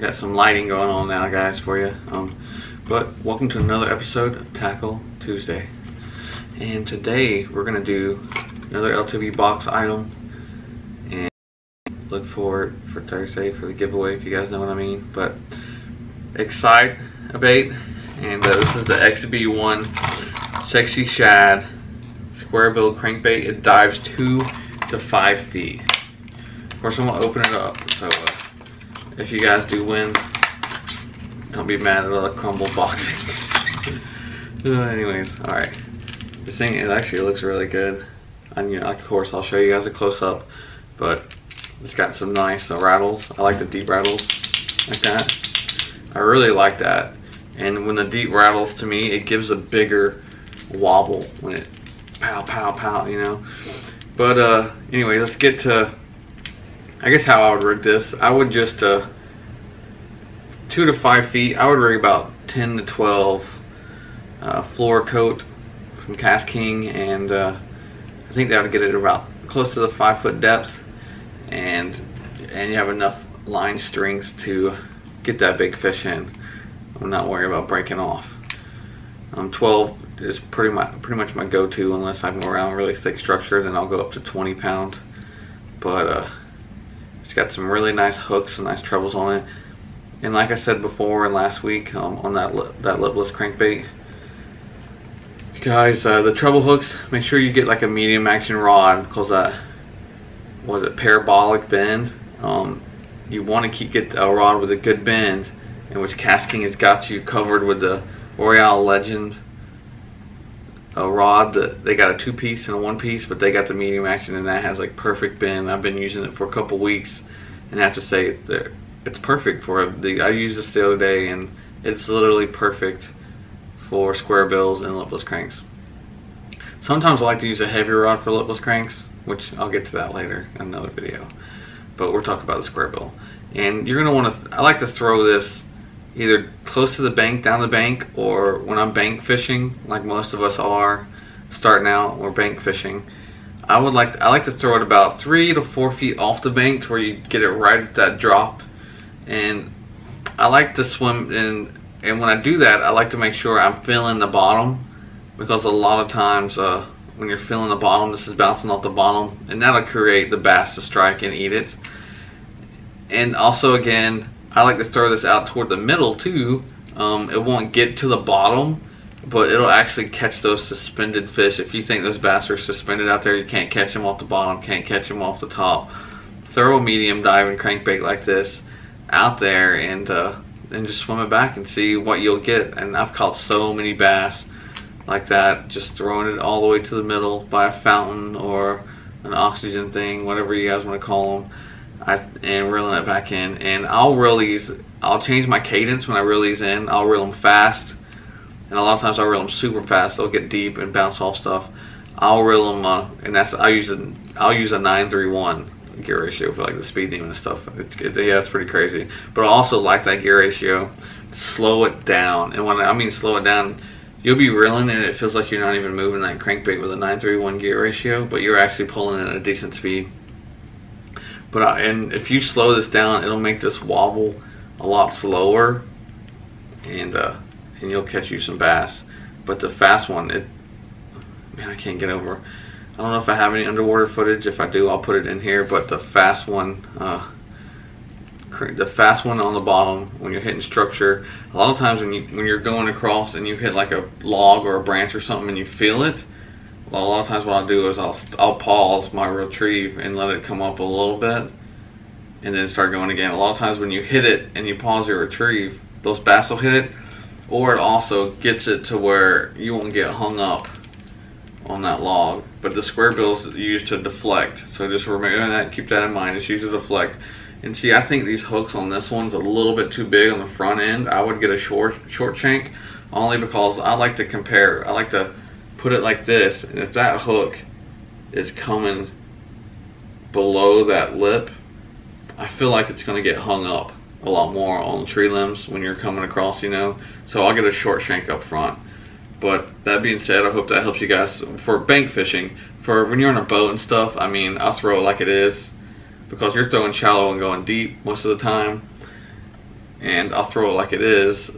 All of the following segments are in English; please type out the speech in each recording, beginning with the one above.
I got some lighting going on now, guys, for you. But welcome to another episode of Tackle Tuesday. And today we're gonna do another LTV box item, and look forward for Thursday for the giveaway, if you guys know what I mean. But Excite a bait, and this is the XB1 Sexy Shad square bill crankbait. It dives 2 to 5 feet. Of course, I'm gonna open it up, so if you guys do win, don't be mad at all the crumble boxing. Anyways, all right. This thing, it actually looks really good. And of course, I'll show you guys a close up, but it's got some nice rattles. I like the deep rattles like that. I really like that. And when the deep rattles, to me, it gives a bigger wobble when it pow, pow, pow, you know. But anyway, let's get to, I guess, how I would rig this. I would just 2 to 5 feet. I would rig about 10 to 12 floor coat from KastKing, and I think that would get it about close to the 5 foot depth, and you have enough line strength to get that big fish in. I'm not worried about breaking off. 12 is pretty much my go-to, unless I can go around really thick structure, then I'll go up to 20 pound. But it's got some really nice hooks and nice trebles on it. And like I said before and last week on that lipless crankbait, guys, the treble hooks, make sure you get like a medium action rod, because that was it parabolic bend. You want to get a rod with a good bend, in which KastKing has got you covered with the Royale Legend rod. That they got a 2-piece and a 1-piece, but they got the medium action, and that has like perfect bend. I've been using it for a couple weeks, and I have to say it's perfect for I used this the other day, and it's literally perfect for square bills and lipless cranks. Sometimes I like to use a heavier rod for lipless cranks, which I'll get to that later in another video. But we're talking about the square bill. And you're gonna want to, I like to throw this either close to the bank, down the bank, or when I'm bank fishing, like most of us are starting out, we're bank fishing. I like to throw it about 3 to 4 feet off the bank, to where you get it right at that drop. And I like to swim in, and when I do that, I like to make sure I'm feeling the bottom, because a lot of times when you're feeling the bottom, this is bouncing off the bottom, and that'll create the bass to strike and eat it. And also, again, I like to throw this out toward the middle too. It won't get to the bottom, but it'll actually catch those suspended fish. If you think those bass are suspended out there, you can't catch them off the bottom, can't catch them off the top, throw a medium diving crankbait like this out there, and just swim it back and see what you'll get. And I've caught so many bass like that, just throwing it all the way to the middle by a fountain or an oxygen thing, whatever you guys want to call them, and reeling it back in. And I'll change my cadence when I reel these in. I'll reel them fast, and a lot of times I'll reel them super fast. They'll get deep and bounce off stuff. I'll reel them, and I'll use a 9-3-1 gear ratio for like the speed demon and stuff. Yeah, it's pretty crazy. But I also like that gear ratio to slow it down. And when I mean slow it down, you'll be reeling and it feels like you're not even moving that crankbait with a 9-3-1 gear ratio, but you're actually pulling it at a decent speed. But and if you slow this down, it'll make this wobble a lot slower, and you'll catch you some bass. But the fast one, man, I can't get over. I don't know if I have any underwater footage. If I do, I'll put it in here. But the fast one on the bottom, when you're hitting structure, a lot of times when you're going across and you hit like a log or a branch or something and you feel it, well, a lot of times what I'll do is I'll pause my retrieve and let it come up a little bit, and then start going again. A lot of times when you hit it and you pause your retrieve, those bass will hit it, or it also gets it to where you won't get hung up on that log. But the square bill is used to deflect, so just remember that, keep that in mind. It's used to deflect. And see, I think these hooks on this one's a little bit too big on the front end. I would get a short shank, only because I like to compare. I like to put it like this, and if that hook is coming below that lip, I feel like it's going to get hung up a lot more on the tree limbs when you're coming across, you know. So I'll get a short shank up front. But that being said, I hope that helps you guys for bank fishing. For when you're on a boat and stuff, I mean, I'll throw it like it is, because you're throwing shallow and going deep most of the time. and I'll throw it like it is,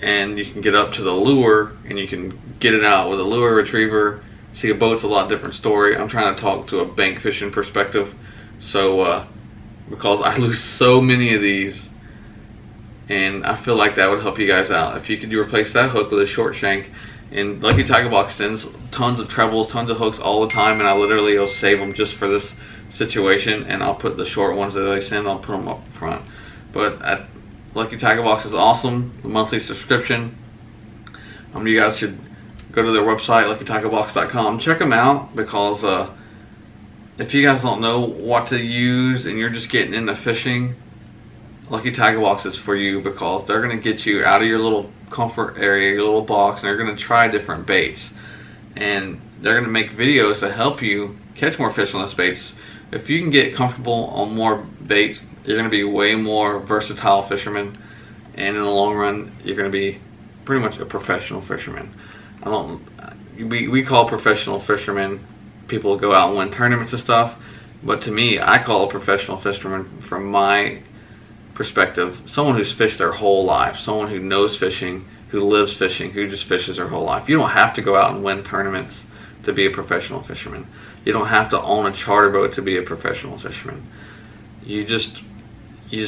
and you can get up to the lure and you can get it out with a lure retriever. See, a boat's a lot different story. I'm trying to talk to a bank fishing perspective, so because I lose so many of these, and I feel like that would help you guys out if you could replace that hook with a short shank. And Lucky Tiger Box sends tons of trebles, tons of hooks all the time, and I literally will save them just for this situation, and I'll put the short ones that they send, I'll put them up front. But at Lucky Tiger Box is awesome, the monthly subscription. You guys should go to their website, luckytigerbox.com. Check them out, because if you guys don't know what to use and you're just getting into fishing, Lucky Tiger Box is for you, because they're going to get you out of your little comfort area, your little box, and they're going to try different baits. And they're going to make videos to help you catch more fish on those baits. If you can get comfortable on more baits, you're going to be way more versatile fisherman, and in the long run, you're going to be pretty much a professional fisherman. We call professional fishermen people who go out and win tournaments and stuff, but to me, I call a professional fisherman, from my perspective, someone who's fished their whole life, someone who knows fishing, who lives fishing, who just fishes their whole life. You don't have to go out and win tournaments to be a professional fisherman. You don't have to own a charter boat to be a professional fisherman. You just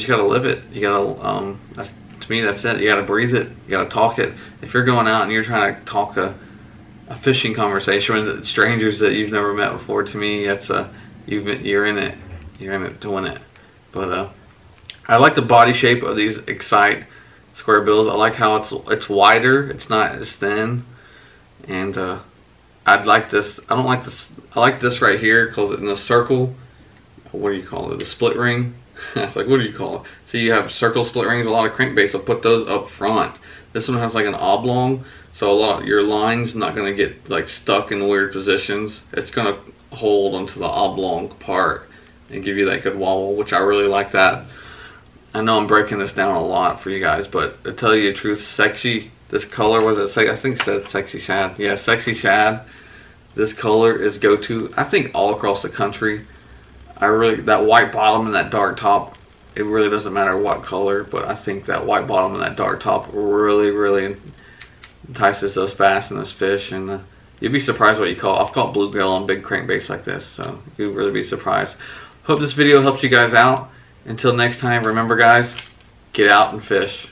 gotta live it. You gotta to me, that's it. You gotta breathe it. You gotta talk it. If you're going out and you're trying to talk a fishing conversation with strangers that you've never met before, to me, that's you're in it. You're in it to win it. But I like the body shape of these Excite square bills. I like how it's wider. It's not as thin. And I'd like this. I don't like this. I like this right here, because in the circle, what do you call it? The split ring. It's like, what do you call it? So you have circle split rings. A lot of crankbaits will put those up front. This one has like an oblong, so your line's not going to get like stuck in weird positions. It's going to hold onto the oblong part and give you that good wobble, which I really like that. I know I'm breaking this down a lot for you guys, but to tell you the truth, sexy, this color, was it? I think it said Sexy Shad. Yeah, Sexy Shad. This color is go-to, I think, all across the country. That white bottom and that dark top, it really doesn't matter what color, but I think that white bottom and that dark top really, really entices those bass and those fish. And you'd be surprised what you call. I've caught bluegill on big crankbaits like this, so you'd really be surprised. Hope this video helps you guys out. Until next time, remember guys, get out and fish.